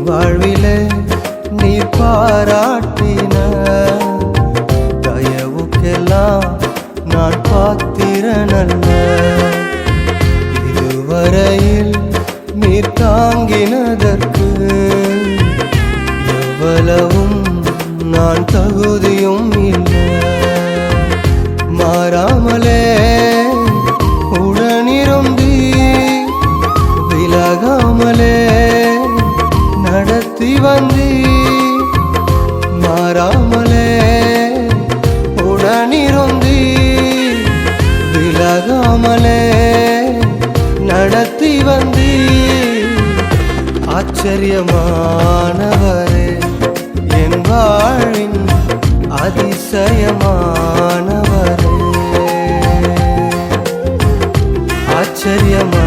வாழ்விலே நீ பாராட்டின தயவுக்கெல்லாம் நான் பாத்திரனல்ல. இதுவரையில் நீ தாங்கினதற்கு எவ்வளவும் நான் தகுதியும் இல்லை. மாறாமலே உடனிருந்தி விலகாமலே நடத்தி வந்தி. மாறாமலே உடனிருந்தி விலகாமலே நடத்தி வந்தி. ஆச்சரியமானவரே என் வாழின் அதிசயமானவரே. ஆச்சரியமான